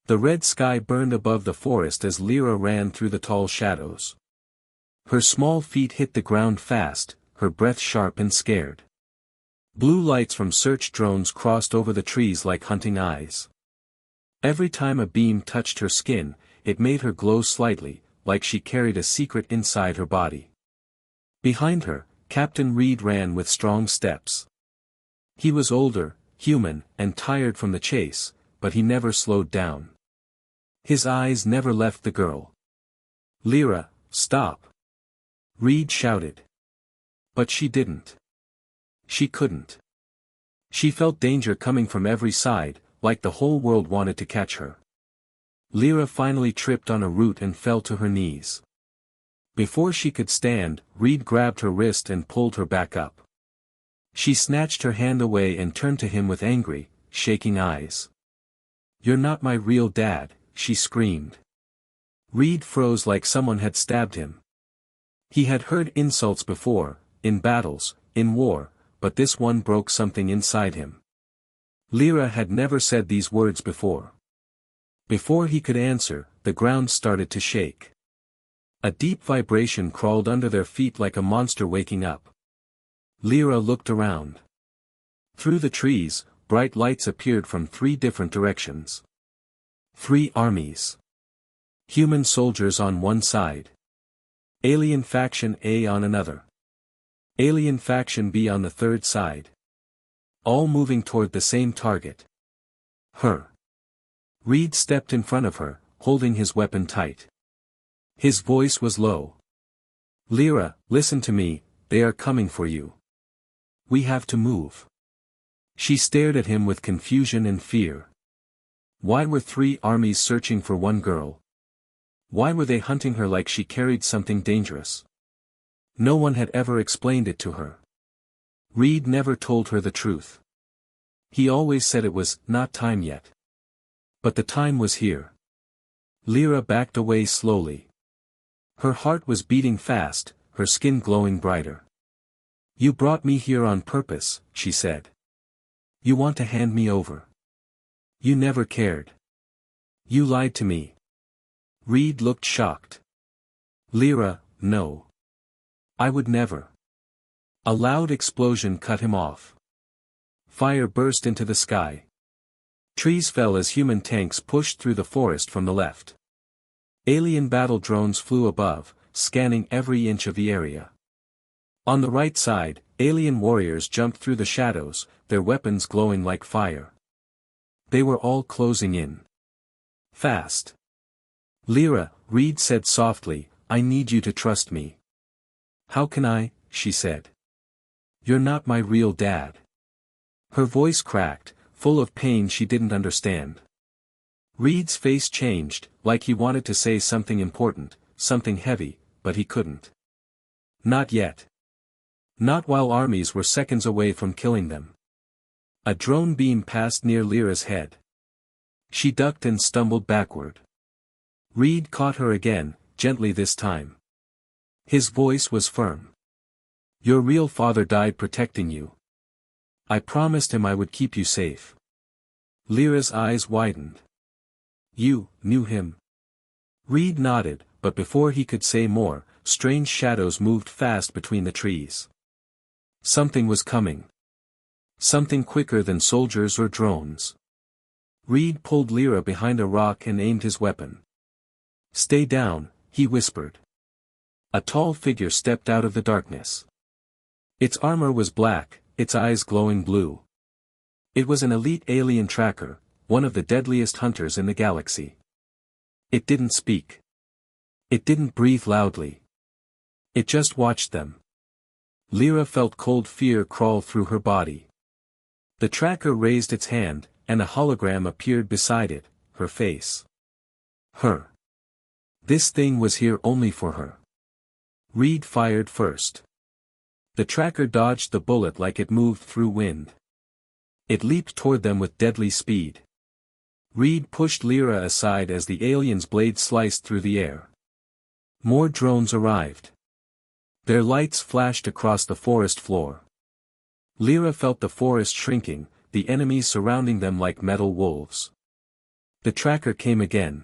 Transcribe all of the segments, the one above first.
The red sky burned above the forest as Lyra ran through the tall shadows. Her small feet hit the ground fast, her breath sharp and scared. Blue lights from search drones crossed over the trees like hunting eyes. Every time a beam touched her skin, it made her glow slightly, like she carried a secret inside her body. Behind her, Captain Reed ran with strong steps. He was older, human, and tired from the chase, but he never slowed down. His eyes never left the girl. "Lyra, stop!" Reed shouted. But she didn't. She couldn't. She felt danger coming from every side, like the whole world wanted to catch her. Lyra finally tripped on a root and fell to her knees. Before she could stand, Reed grabbed her wrist and pulled her back up. She snatched her hand away and turned to him with angry, shaking eyes. "You're not my real dad," she screamed. Reed froze like someone had stabbed him. He had heard insults before, in battles, in war, but this one broke something inside him. Lyra had never said these words before. Before he could answer, the ground started to shake. A deep vibration crawled under their feet like a monster waking up. Lyra looked around. Through the trees, bright lights appeared from 3 different directions. 3 armies. Human soldiers on one side. Alien faction A on another. Alien faction B on the third side. All moving toward the same target. Her. Reed stepped in front of her, holding his weapon tight. His voice was low. "Lyra, listen to me, they are coming for you. We have to move." She stared at him with confusion and fear. Why were 3 armies searching for one girl? Why were they hunting her like she carried something dangerous? No one had ever explained it to her. Reed never told her the truth. He always said it was not time yet. But the time was here. Lyra backed away slowly. Her heart was beating fast, her skin glowing brighter. "You brought me here on purpose," she said. "You want to hand me over. You never cared. You lied to me." Reed looked shocked. "Lyra, no. I would never." A loud explosion cut him off. Fire burst into the sky. Trees fell as human tanks pushed through the forest from the left. Alien battle drones flew above, scanning every inch of the area. On the right side, alien warriors jumped through the shadows, their weapons glowing like fire. They were all closing in. Fast. "Lyra," Reed said softly, "I need you to trust me." "How can I?" she said. "You're not my real dad." Her voice cracked, full of pain she didn't understand. Reed's face changed, like he wanted to say something important, something heavy, but he couldn't. Not yet. Not while armies were seconds away from killing them. A drone beam passed near Lyra's head. She ducked and stumbled backward. Reed caught her again, gently this time. His voice was firm. "Your real father died protecting you. I promised him I would keep you safe." Lyra's eyes widened. "You knew him?" Reed nodded, but before he could say more, strange shadows moved fast between the trees. Something was coming. Something quicker than soldiers or drones. Reed pulled Lyra behind a rock and aimed his weapon. "Stay down," he whispered. A tall figure stepped out of the darkness. Its armor was black, its eyes glowing blue. It was an elite alien tracker, one of the deadliest hunters in the galaxy. It didn't speak. It didn't breathe loudly. It just watched them. Lyra felt cold fear crawl through her body. The tracker raised its hand, and a hologram appeared beside it, her face. Her. This thing was here only for her. Reed fired first. The tracker dodged the bullet like it moved through wind. It leaped toward them with deadly speed. Reed pushed Lyra aside as the alien's blade sliced through the air. More drones arrived. Their lights flashed across the forest floor. Lyra felt the forest shrinking, the enemies surrounding them like metal wolves. The tracker came again.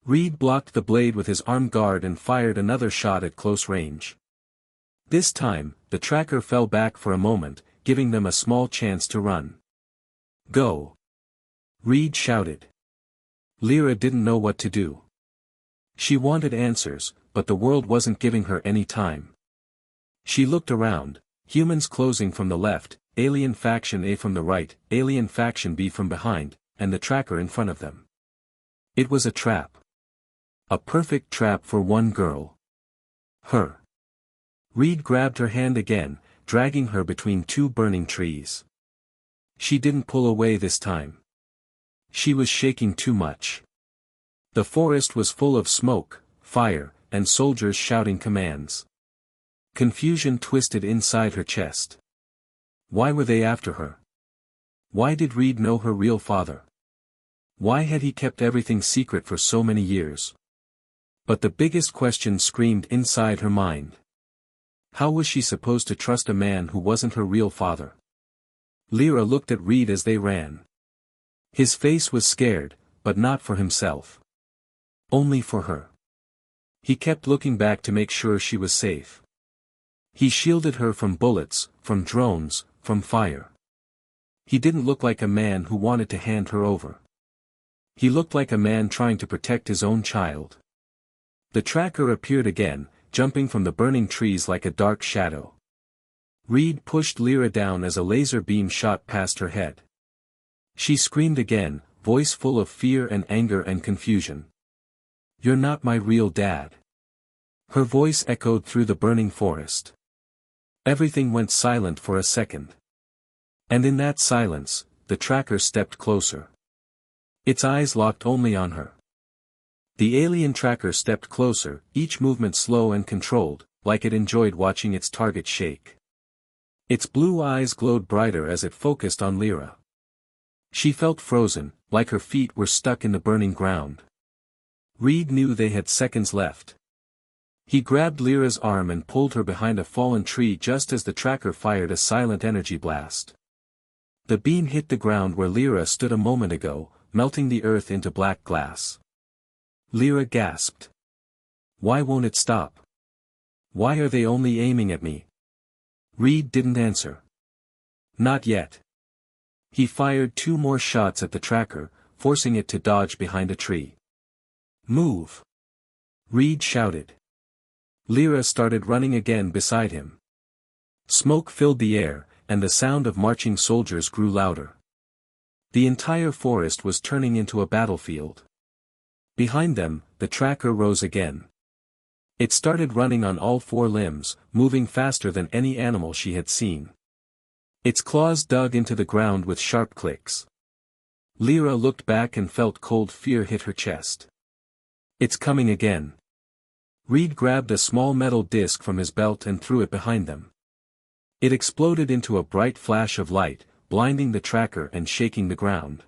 Reed blocked the blade with his armed guard and fired another shot at close range. This time, the tracker fell back for a moment, giving them a small chance to run. "Go!" Reed shouted. Lyra didn't know what to do. She wanted answers, but the world wasn't giving her any time. She looked around, humans closing from the left, alien faction A from the right, alien faction B from behind, and the tracker in front of them. It was a trap. A perfect trap for one girl. Her. Reed grabbed her hand again, dragging her between two burning trees. She didn't pull away this time. She was shaking too much. The forest was full of smoke, fire, and soldiers shouting commands. Confusion twisted inside her chest. Why were they after her? Why did Reed know her real father? Why had he kept everything secret for so many years? But the biggest question screamed inside her mind. How was she supposed to trust a man who wasn't her real father? Lyra looked at Reed as they ran. His face was scared, but not for himself. Only for her. He kept looking back to make sure she was safe. He shielded her from bullets, from drones, from fire. He didn't look like a man who wanted to hand her over. He looked like a man trying to protect his own child. The tracker appeared again, jumping from the burning trees like a dark shadow. Reed pushed Lyra down as a laser beam shot past her head. She screamed again, voice full of fear and anger and confusion. "You're not my real dad." Her voice echoed through the burning forest. Everything went silent for a second. And in that silence, the tracker stepped closer. Its eyes locked only on her. The alien tracker stepped closer, each movement slow and controlled, like it enjoyed watching its target shake. Its blue eyes glowed brighter as it focused on Lyra. She felt frozen, like her feet were stuck in the burning ground. Reed knew they had seconds left. He grabbed Lyra's arm and pulled her behind a fallen tree just as the tracker fired a silent energy blast. The beam hit the ground where Lyra stood a moment ago, melting the earth into black glass. Lyra gasped. "Why won't it stop? Why are they only aiming at me?" Reed didn't answer. Not yet. He fired 2 more shots at the tracker, forcing it to dodge behind a tree. "Move!" Reed shouted. Lyra started running again beside him. Smoke filled the air, and the sound of marching soldiers grew louder. The entire forest was turning into a battlefield. Behind them, the tracker rose again. It started running on all 4 limbs, moving faster than any animal she had seen. Its claws dug into the ground with sharp clicks. Lyra looked back and felt cold fear hit her chest. "It's coming again." Reed grabbed a small metal disc from his belt and threw it behind them. It exploded into a bright flash of light, blinding the tracker and shaking the ground.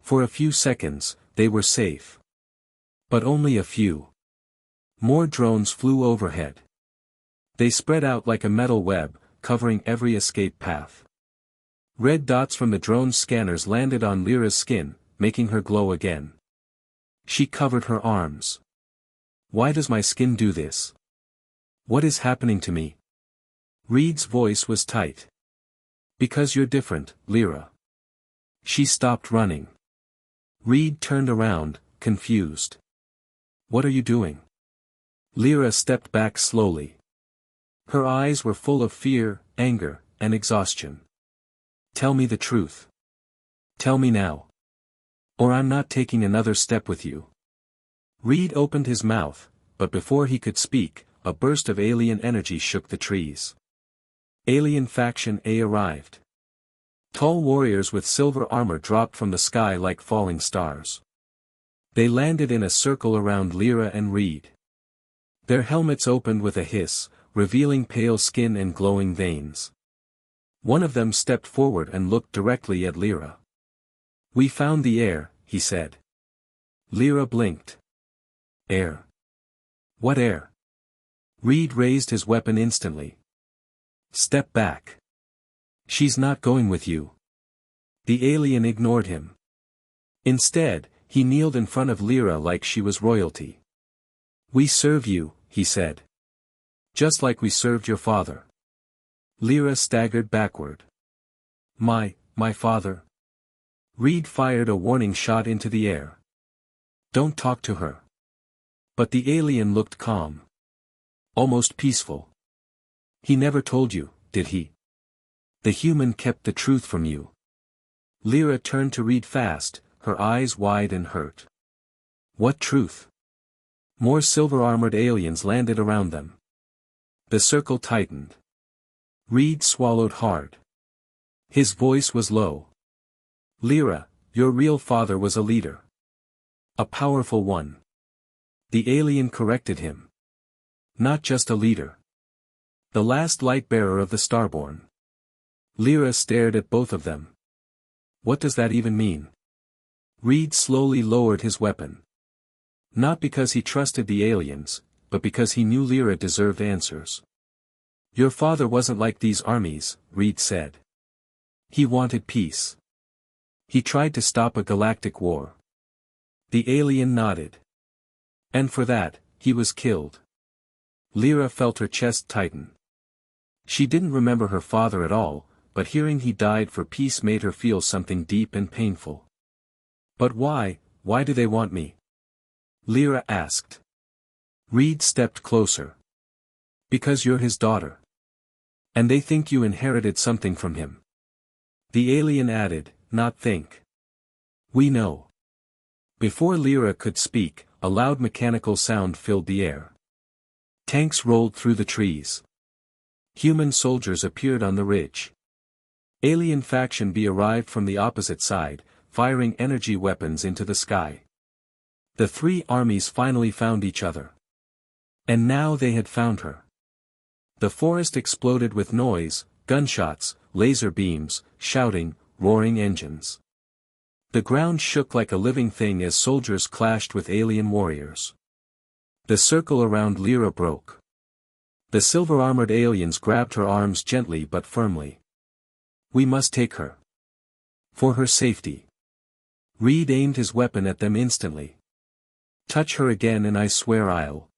For a few seconds, they were safe. But only a few. More drones flew overhead. They spread out like a metal web, covering every escape path. Red dots from the drone's scanners landed on Lyra's skin, making her glow again. She covered her arms. "Why does my skin do this? What is happening to me?" Reed's voice was tight. "Because you're different, Lyra." She stopped running. Reed turned around, confused. "What are you doing?" Lyra stepped back slowly. Her eyes were full of fear, anger, and exhaustion. "Tell me the truth. Tell me now. Or I'm not taking another step with you." Reed opened his mouth, but before he could speak, a burst of alien energy shook the trees. Alien Faction A arrived. Tall warriors with silver armor dropped from the sky like falling stars. They landed in a circle around Lyra and Reed. Their helmets opened with a hiss, revealing pale skin and glowing veins. One of them stepped forward and looked directly at Lyra. "We found the air," he said. Lyra blinked. "Air? What air?" Reed raised his weapon instantly. "Step back. She's not going with you." The alien ignored him. Instead, he kneeled in front of Lyra like she was royalty. "We serve you," he said. "Just like we served your father." Lyra staggered backward. My father?" Reed fired a warning shot into the air. "Don't talk to her." But the alien looked calm. Almost peaceful. "He never told you, did he? The human kept the truth from you." Lyra turned to Reed fast, her eyes wide and hurt. "What truth?" More silver-armored aliens landed around them. The circle tightened. Reed swallowed hard. His voice was low. "Lyra, your real father was a leader. A powerful one." The alien corrected him. "Not just a leader. The last light-bearer of the Starborn." Lyra stared at both of them. "What does that even mean?" Reed slowly lowered his weapon. Not because he trusted the aliens, but because he knew Lyra deserved answers. "Your father wasn't like these armies," Reed said. "He wanted peace. He tried to stop a galactic war." The alien nodded. "And for that, he was killed." Lyra felt her chest tighten. She didn't remember her father at all, but hearing he died for peace made her feel something deep and painful. "But why do they want me?" Lyra asked. Reed stepped closer. "Because you're his daughter. And they think you inherited something from him." The alien added, "Not think. We know." Before Lyra could speak, a loud mechanical sound filled the air. Tanks rolled through the trees. Human soldiers appeared on the ridge. Alien Faction B arrived from the opposite side, firing energy weapons into the sky. The three armies finally found each other. And now they had found her. The forest exploded with noise, gunshots, laser beams, shouting, roaring engines. The ground shook like a living thing as soldiers clashed with alien warriors. The circle around Lyra broke. The silver-armored aliens grabbed her arms gently but firmly. "We must take her. For her safety." Reed aimed his weapon at them instantly. "Touch her again and I swear I'll."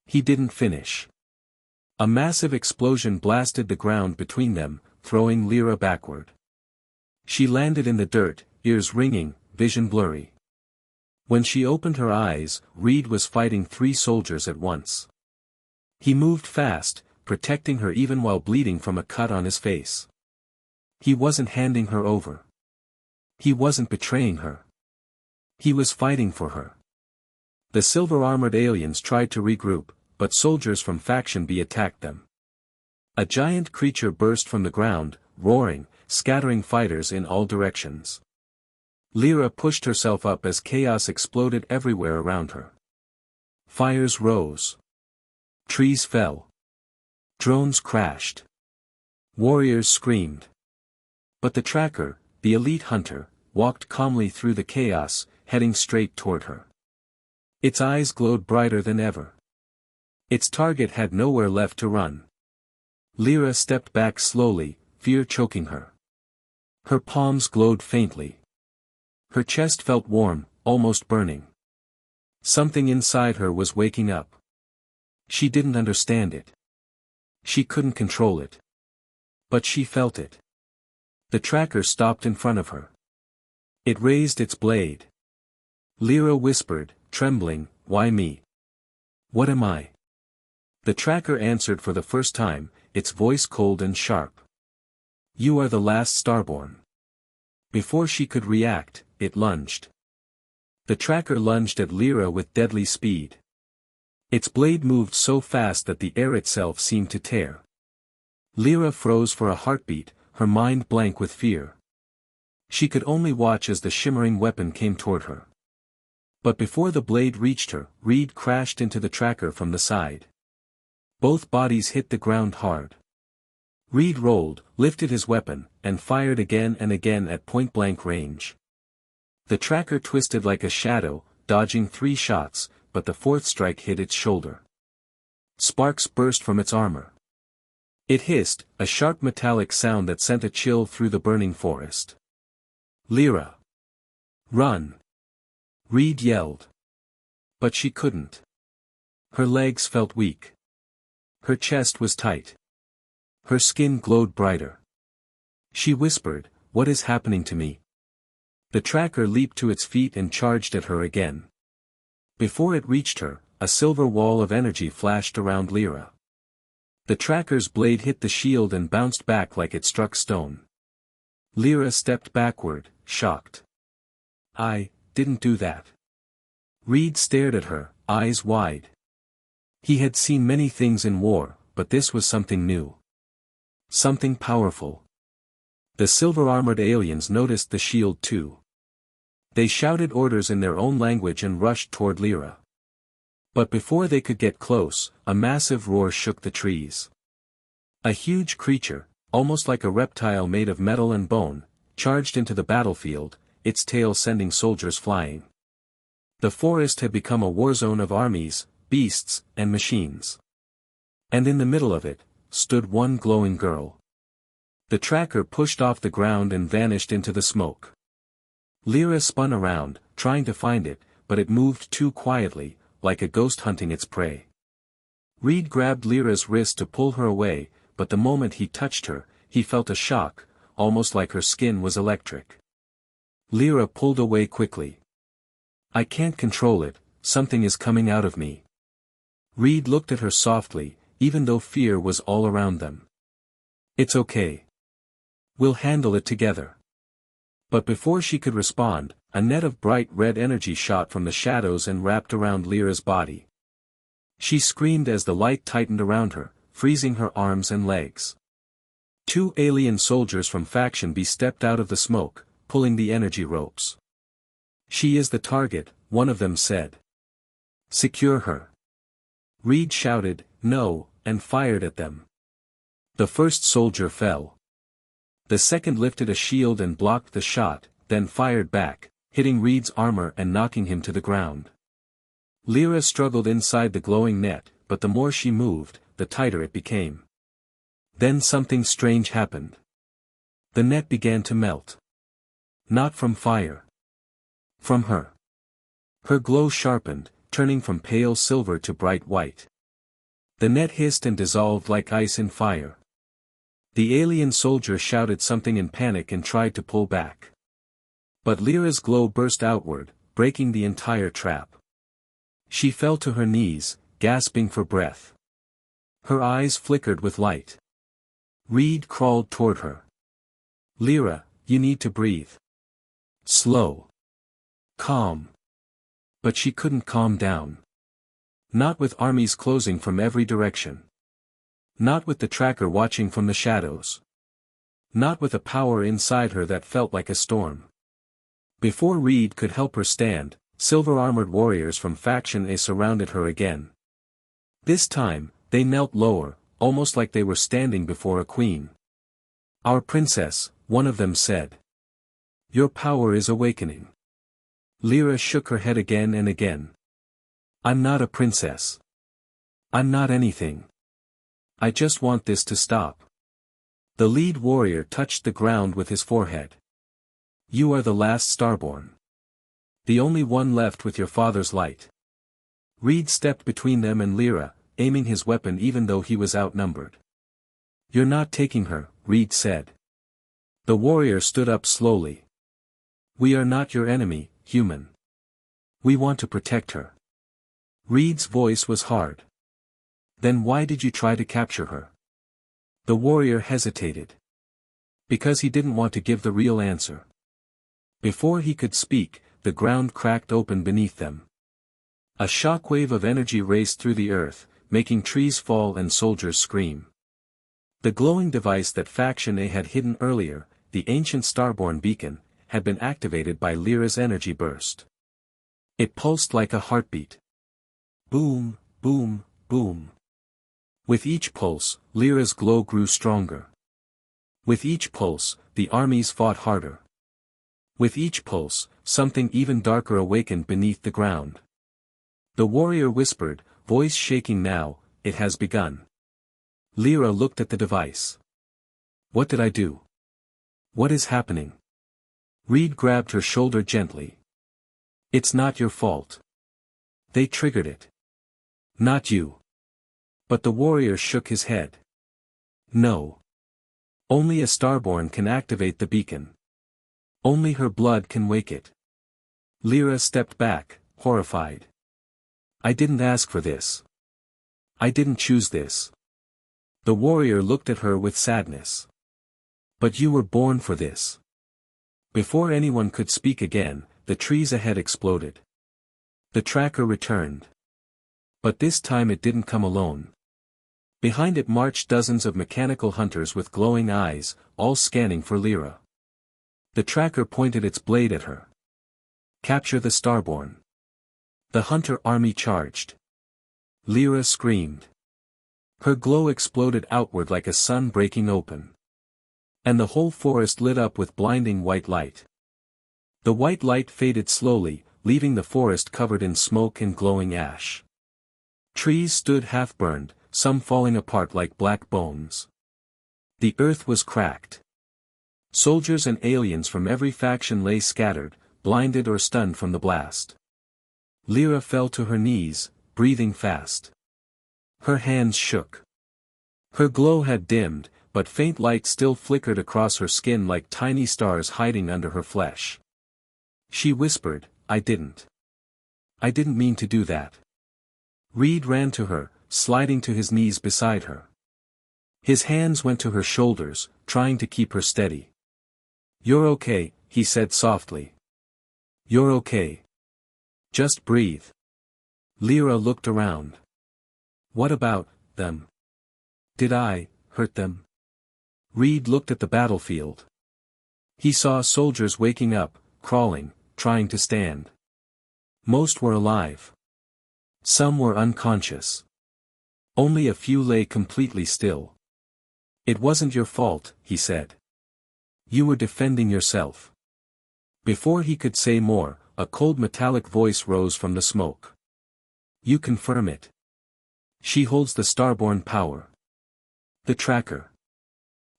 He didn't finish. A massive explosion blasted the ground between them, throwing Lyra backward. She landed in the dirt, ears ringing, vision blurry. When she opened her eyes, Reed was fighting three soldiers at once. He moved fast, protecting her even while bleeding from a cut on his face. He wasn't handing her over. He wasn't betraying her. He was fighting for her. The silver-armored aliens tried to regroup, but soldiers from Faction B attacked them. A giant creature burst from the ground, roaring, scattering fighters in all directions. Lyra pushed herself up as chaos exploded everywhere around her. Fires rose. Trees fell. Drones crashed. Warriors screamed. But the tracker, the elite hunter, walked calmly through the chaos, heading straight toward her. Its eyes glowed brighter than ever. Its target had nowhere left to run. Lyra stepped back slowly, fear choking her. Her palms glowed faintly. Her chest felt warm, almost burning. Something inside her was waking up. She didn't understand it. She couldn't control it. But she felt it. The tracker stopped in front of her. It raised its blade. Lyra whispered, trembling, "Why me? What am I?" The tracker answered for the first time, its voice cold and sharp. "You are the last Starborn." Before she could react, it lunged. The tracker lunged at Lyra with deadly speed. Its blade moved so fast that the air itself seemed to tear. Lyra froze for a heartbeat, her mind blank with fear. She could only watch as the shimmering weapon came toward her. But before the blade reached her, Reed crashed into the tracker from the side. Both bodies hit the ground hard. Reed rolled, lifted his weapon, and fired again and again at point-blank range. The tracker twisted like a shadow, dodging 3 shots, but the 4th strike hit its shoulder. Sparks burst from its armor. It hissed, a sharp metallic sound that sent a chill through the burning forest. "Lyra!" Run! Reed yelled. But she couldn't. Her legs felt weak. Her chest was tight. Her skin glowed brighter. She whispered, "What is happening to me?" The tracker leaped to its feet and charged at her again. Before it reached her, a silver wall of energy flashed around Lyra. The tracker's blade hit the shield and bounced back like it struck stone. Lyra stepped backward, shocked. "I didn't do that." Reed stared at her, eyes wide. He had seen many things in war, but this was something new. Something powerful. The silver-armored aliens noticed the shield too. They shouted orders in their own language and rushed toward Lyra. But before they could get close, a massive roar shook the trees. A huge creature, almost like a reptile made of metal and bone, charged into the battlefield, its tail sending soldiers flying. The forest had become a war zone of armies, beasts, and machines. And in the middle of it, stood one glowing girl. The tracker pushed off the ground and vanished into the smoke. Lyra spun around, trying to find it, but it moved too quietly, like a ghost hunting its prey. Reed grabbed Lyra's wrist to pull her away, but the moment he touched her, he felt a shock, almost like her skin was electric. Lyra pulled away quickly. "I can't control it, something is coming out of me." Reed looked at her softly, even though fear was all around them. "It's okay. We'll handle it together." But before she could respond, a net of bright red energy shot from the shadows and wrapped around Lyra's body. She screamed as the light tightened around her, freezing her arms and legs. Two alien soldiers from Faction B stepped out of the smoke, pulling the energy ropes. "She is the target," one of them said. "Secure her." Reed shouted, "No," and fired at them. The first soldier fell. The second lifted a shield and blocked the shot, then fired back, hitting Reed's armor and knocking him to the ground. Lyra struggled inside the glowing net, but the more she moved, the tighter it became. Then something strange happened. The net began to melt. Not from fire. From her. Her glow sharpened, turning from pale silver to bright white. The net hissed and dissolved like ice in fire. The alien soldier shouted something in panic and tried to pull back. But Lyra's glow burst outward, breaking the entire trap. She fell to her knees, gasping for breath. Her eyes flickered with light. Reed crawled toward her. "Lyra, you need to breathe. Slow. Calm." But she couldn't calm down. Not with armies closing from every direction. Not with the tracker watching from the shadows. Not with a power inside her that felt like a storm. Before Reed could help her stand, silver-armored warriors from Faction A surrounded her again. This time, they knelt lower, almost like they were standing before a queen. "Our princess," one of them said. "Your power is awakening." Lyra shook her head again and again. "I'm not a princess. I'm not anything. I just want this to stop." The lead warrior touched the ground with his forehead. "You are the last starborn. The only one left with your father's light." Reed stepped between them and Lyra, aiming his weapon even though he was outnumbered. "You're not taking her," Reed said. The warrior stood up slowly. "We are not your enemy, human. We want to protect her." Reed's voice was hard. "Then why did you try to capture her?" The warrior hesitated. Because he didn't want to give the real answer. Before he could speak, the ground cracked open beneath them. A shockwave of energy raced through the earth, making trees fall and soldiers scream. The glowing device that Faction A had hidden earlier, the ancient Starborn beacon, had been activated by Lyra's energy burst. It pulsed like a heartbeat. Boom, boom, boom. With each pulse, Lyra's glow grew stronger. With each pulse, the armies fought harder. With each pulse, something even darker awakened beneath the ground. The warrior whispered, voice shaking now, "It has begun." Lyra looked at the device. "What did I do? What is happening?" Reed grabbed her shoulder gently. It's not your fault. They triggered it. Not you. But the warrior shook his head. No. Only a starborn can activate the beacon. Only her blood can wake it. Lyra stepped back, horrified. I didn't ask for this. I didn't choose this. The warrior looked at her with sadness. But you were born for this. Before anyone could speak again, the trees ahead exploded. The tracker returned. But this time it didn't come alone. Behind it marched dozens of mechanical hunters with glowing eyes, all scanning for Lyra. The tracker pointed its blade at her. Capture the starborn. The hunter army charged. Lyra screamed. Her glow exploded outward like a sun breaking open. And the whole forest lit up with blinding white light. The white light faded slowly, leaving the forest covered in smoke and glowing ash. Trees stood half-burned, some falling apart like black bones. The earth was cracked. Soldiers and aliens from every faction lay scattered, blinded or stunned from the blast. Lyra fell to her knees, breathing fast. Her hands shook. Her glow had dimmed, but faint light still flickered across her skin like tiny stars hiding under her flesh. She whispered, I didn't mean to do that. Reed ran to her, sliding to his knees beside her. His hands went to her shoulders, trying to keep her steady. You're okay, he said softly. You're okay. Just breathe. Lyra looked around. What about them? Did I hurt them? Reed looked at the battlefield. He saw soldiers waking up, crawling, trying to stand. Most were alive. Some were unconscious. Only a few lay completely still. It wasn't your fault, he said. You were defending yourself. Before he could say more, a cold metallic voice rose from the smoke. You confirm it. She holds the starborn power. The tracker.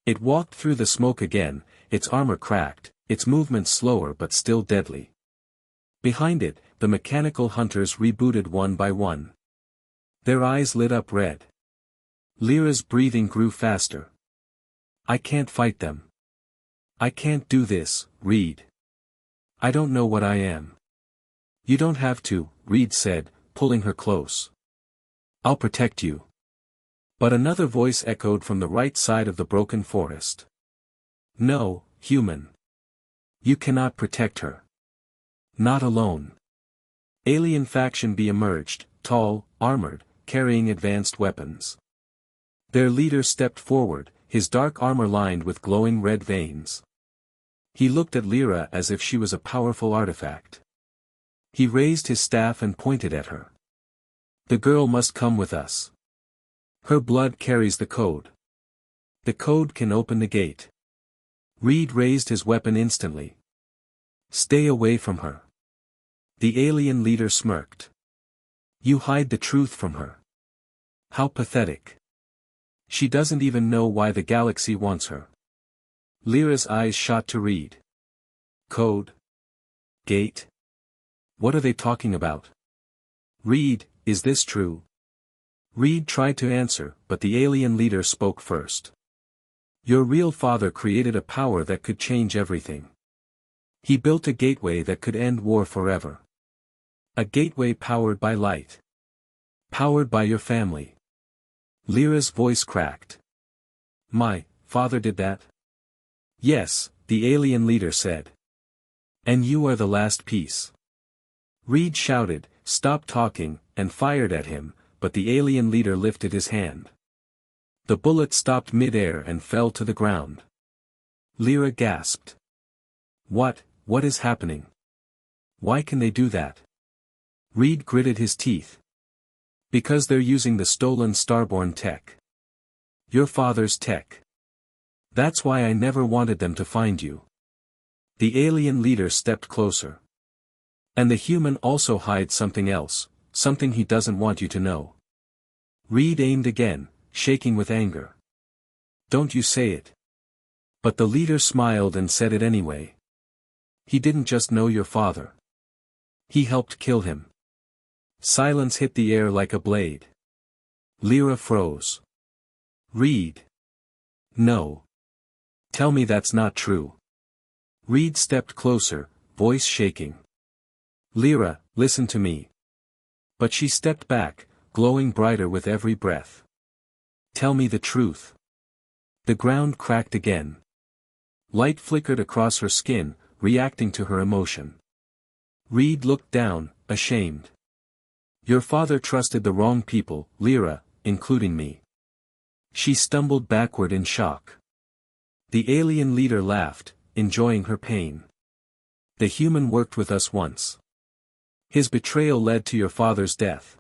It walked through the smoke again, its armor cracked, its movements slower but still deadly. Behind it, the mechanical hunters rebooted one by one. Their eyes lit up red. Lyra's breathing grew faster. I can't fight them. I can't do this, Reed. I don't know what I am. You don't have to, Reed said, pulling her close. I'll protect you. But another voice echoed from the right side of the broken forest. No, human. You cannot protect her. Not alone. Alien Faction B emerged, tall, armored, carrying advanced weapons. Their leader stepped forward, his dark armor lined with glowing red veins. He looked at Lyra as if she was a powerful artifact. He raised his staff and pointed at her. The girl must come with us. Her blood carries the code. The code can open the gate. Reed raised his weapon instantly. Stay away from her. The alien leader smirked. You hide the truth from her. How pathetic. She doesn't even know why the galaxy wants her. Lyra's eyes shot to Reed. Code? Gate? What are they talking about? Reed, is this true? Reed tried to answer, but the alien leader spoke first. Your real father created a power that could change everything. He built a gateway that could end war forever. A gateway powered by light. Powered by your family. Lyra's voice cracked. My father did that? Yes, the alien leader said. And you are the last piece. Reed shouted, stop talking, and fired at him, but the alien leader lifted his hand. The bullet stopped mid-air and fell to the ground. Lyra gasped. What is happening? Why can they do that? Reed gritted his teeth. Because they're using the stolen starborn tech. Your father's tech. That's why I never wanted them to find you. The alien leader stepped closer. And the human also hides something else, something he doesn't want you to know. Reed aimed again, shaking with anger. Don't you say it. But the leader smiled and said it anyway. He didn't just know your father. He helped kill him. Silence hit the air like a blade. Lyra froze. Reed. No. Tell me that's not true. Reed stepped closer, voice shaking. Lyra, listen to me. But she stepped back, glowing brighter with every breath. Tell me the truth. The ground cracked again. Light flickered across her skin, reacting to her emotion. Reed looked down, ashamed. Your father trusted the wrong people, Lyra, including me. She stumbled backward in shock. The alien leader laughed, enjoying her pain. The human worked with us once. His betrayal led to your father's death.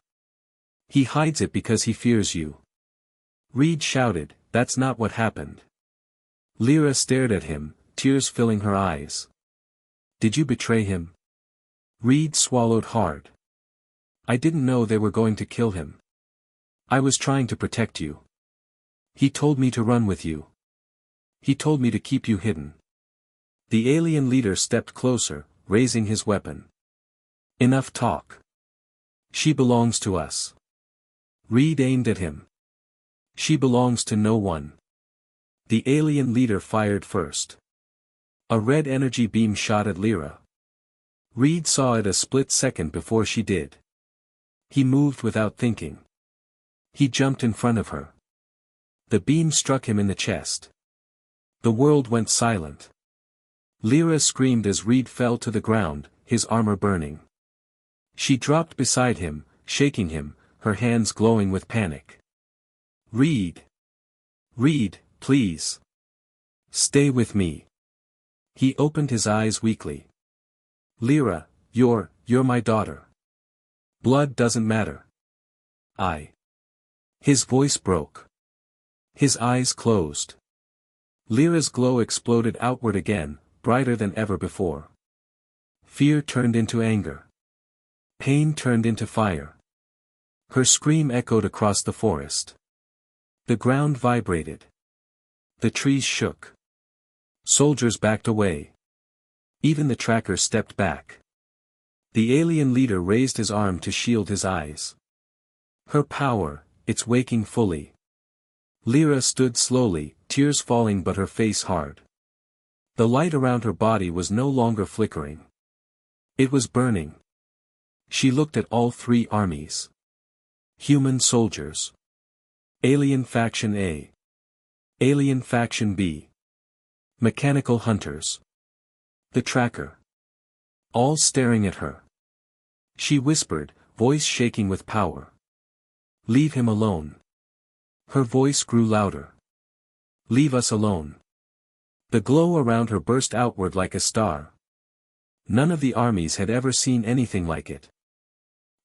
He hides it because he fears you. Reed shouted, that's not what happened. Lyra stared at him, tears filling her eyes. Did you betray him? Reed swallowed hard. I didn't know they were going to kill him. I was trying to protect you. He told me to run with you. He told me to keep you hidden. The alien leader stepped closer, raising his weapon. Enough talk. She belongs to us. Reed aimed at him. She belongs to no one. The alien leader fired first. A red energy beam shot at Lyra. Reed saw it a split second before she did. He moved without thinking. He jumped in front of her. The beam struck him in the chest. The world went silent. Lyra screamed as Reed fell to the ground, his armor burning. She dropped beside him, shaking him, her hands glowing with panic. Reed. Reed, please. Stay with me. He opened his eyes weakly. Lyra, you're my daughter. Blood doesn't matter. His voice broke. His eyes closed. Lyra's glow exploded outward again, brighter than ever before. Fear turned into anger. Pain turned into fire. Her scream echoed across the forest. The ground vibrated. The trees shook. Soldiers backed away. Even the tracker stepped back. The alien leader raised his arm to shield his eyes. Her power, it's waking fully. Lyra stood slowly, tears falling but her face hard. The light around her body was no longer flickering. It was burning. She looked at all three armies. Human soldiers. Alien Faction A. Alien Faction B. Mechanical hunters. The tracker. All staring at her. She whispered, voice shaking with power. Leave him alone. Her voice grew louder. Leave us alone. The glow around her burst outward like a star. None of the armies had ever seen anything like it.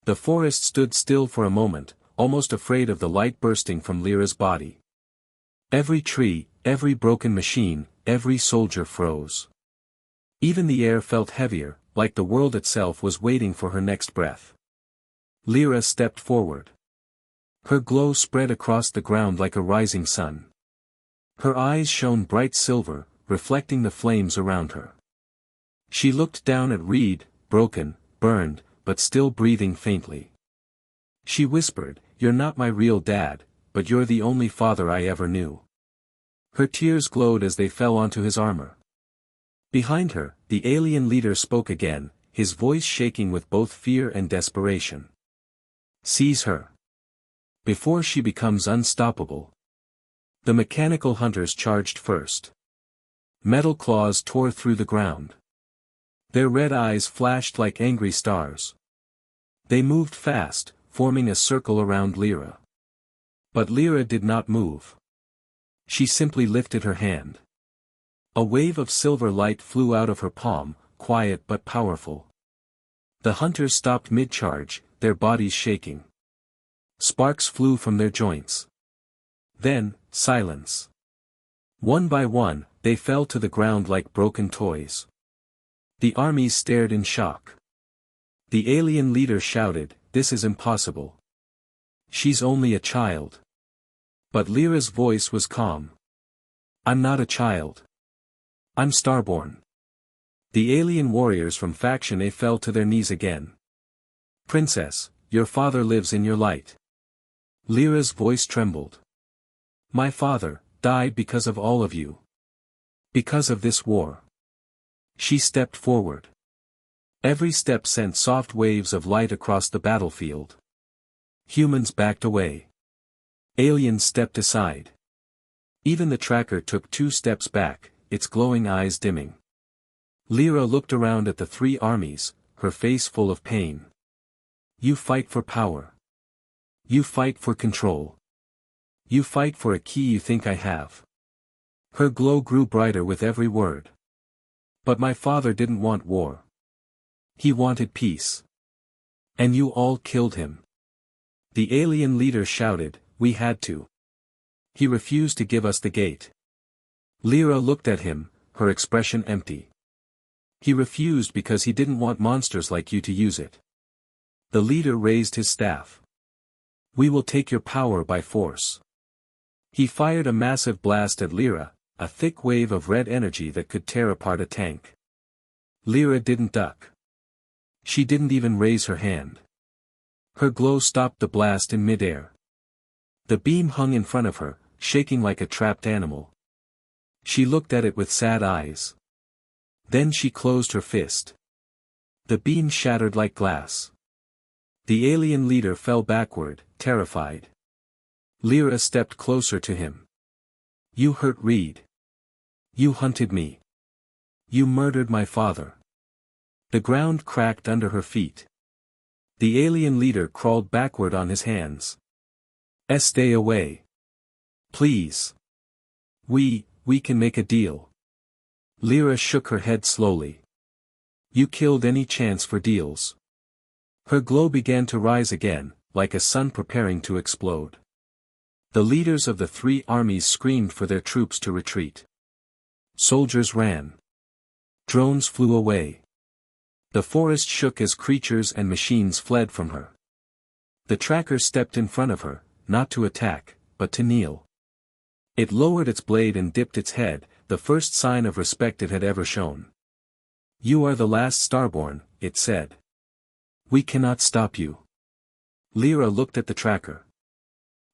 The forest stood still for a moment, almost afraid of the light bursting from Lyra's body. Every tree, every broken machine, every soldier froze. Even the air felt heavier, like the world itself was waiting for her next breath. Lyra stepped forward. Her glow spread across the ground like a rising sun. Her eyes shone bright silver, reflecting the flames around her. She looked down at Reed, broken, burned, but still breathing faintly. She whispered, "You're not my real dad, but you're the only father I ever knew." Her tears glowed as they fell onto his armor. Behind her, the alien leader spoke again, his voice shaking with both fear and desperation. "Seize her. Before she becomes unstoppable." The mechanical hunters charged first. Metal claws tore through the ground. Their red eyes flashed like angry stars. They moved fast, forming a circle around Lyra. But Lyra did not move. She simply lifted her hand. A wave of silver light flew out of her palm, quiet but powerful. The hunters stopped mid-charge, their bodies shaking. Sparks flew from their joints. Then, silence. One by one, they fell to the ground like broken toys. The armies stared in shock. The alien leader shouted, "This is impossible. She's only a child." But Lyra's voice was calm. "I'm not a child. I'm starborn." The alien warriors from Faction A fell to their knees again. Princess, your father lives in your light. Lyra's voice trembled. My father died because of all of you. Because of this war. She stepped forward. Every step sent soft waves of light across the battlefield. Humans backed away. Aliens stepped aside. Even the tracker took 2 steps back, its glowing eyes dimming. Lyra looked around at the 3 armies, her face full of pain. You fight for power. You fight for control. You fight for a key you think I have. Her glow grew brighter with every word. But my father didn't want war. He wanted peace. And you all killed him. The alien leader shouted, we had to. He refused to give us the gate. Lyra looked at him, her expression empty. He refused because he didn't want monsters like you to use it. The leader raised his staff. We will take your power by force. He fired a massive blast at Lyra, a thick wave of red energy that could tear apart a tank. Lyra didn't duck. She didn't even raise her hand. Her glow stopped the blast in midair. The beam hung in front of her, shaking like a trapped animal. She looked at it with sad eyes. Then she closed her fist. The beam shattered like glass. The alien leader fell backward, terrified. Lyra stepped closer to him. You hurt Reed. You hunted me. You murdered my father. The ground cracked under her feet. The alien leader crawled backward on his hands. Stay away. Please. We can make a deal. Lyra shook her head slowly. You killed any chance for deals. Her glow began to rise again, like a sun preparing to explode. The leaders of the 3 armies screamed for their troops to retreat. Soldiers ran. Drones flew away. The forest shook as creatures and machines fled from her. The tracker stepped in front of her, not to attack, but to kneel. It lowered its blade and dipped its head, the first sign of respect it had ever shown. You are the last Starborn, it said. We cannot stop you. Lyra looked at the tracker.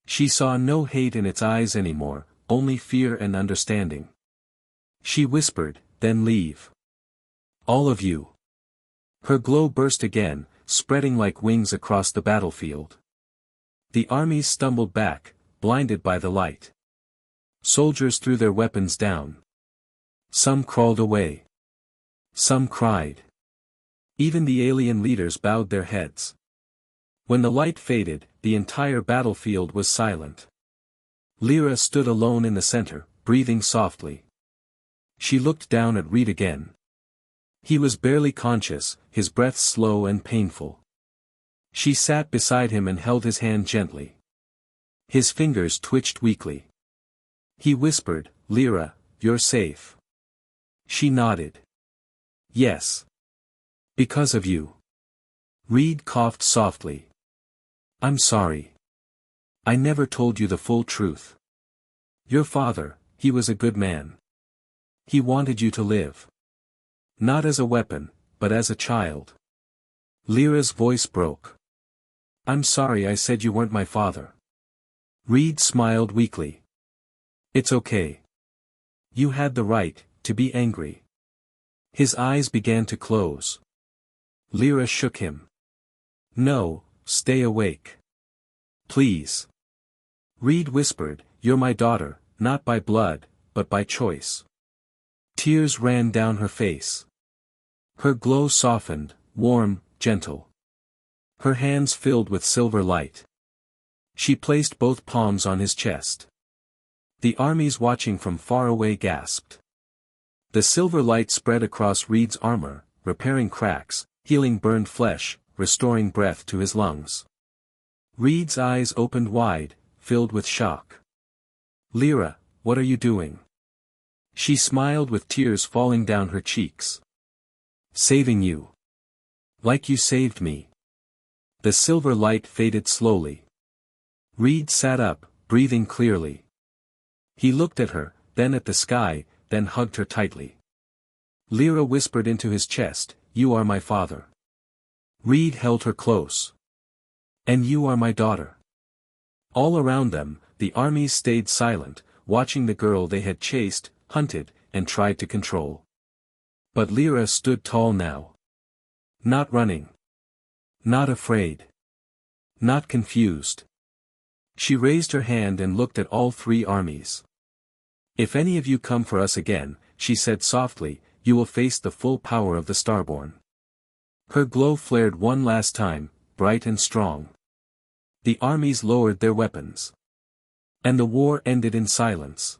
She saw no hate in its eyes anymore, only fear and understanding. She whispered, then leave. All of you. Her glow burst again, spreading like wings across the battlefield. The armies stumbled back, blinded by the light. Soldiers threw their weapons down. Some crawled away. Some cried. Even the alien leaders bowed their heads. When the light faded, the entire battlefield was silent. Lyra stood alone in the center, breathing softly. She looked down at Reed again. He was barely conscious, his breath slow and painful. She sat beside him and held his hand gently. His fingers twitched weakly. He whispered, Lyra, you're safe. She nodded. Yes. Because of you. Reed coughed softly. I'm sorry. I never told you the full truth. Your father, he was a good man. He wanted you to live. Not as a weapon, but as a child. Lyra's voice broke. I'm sorry I said you weren't my father. Reed smiled weakly. It's okay. You had the right to be angry. His eyes began to close. Lyra shook him. No, stay awake. Please. Reed whispered, you're my daughter, not by blood, but by choice. Tears ran down her face. Her glow softened, warm, gentle. Her hands filled with silver light. She placed both palms on his chest. The armies watching from far away gasped. The silver light spread across Reed's armor, repairing cracks, healing burned flesh, restoring breath to his lungs. Reed's eyes opened wide, filled with shock. Lyra, what are you doing? She smiled with tears falling down her cheeks. Saving you. Like you saved me. The silver light faded slowly. Reed sat up, breathing clearly. He looked at her, then at the sky, then hugged her tightly. Lyra whispered into his chest, you are my father. Reed held her close. And you are my daughter. All around them, the armies stayed silent, watching the girl they had chased, hunted, and tried to control. But Lyra stood tall now. Not running. Not afraid. Not confused. She raised her hand and looked at all three armies. If any of you come for us again, she said softly, you will face the full power of the Starborn. Her glow flared one last time, bright and strong. The armies lowered their weapons. And the war ended in silence.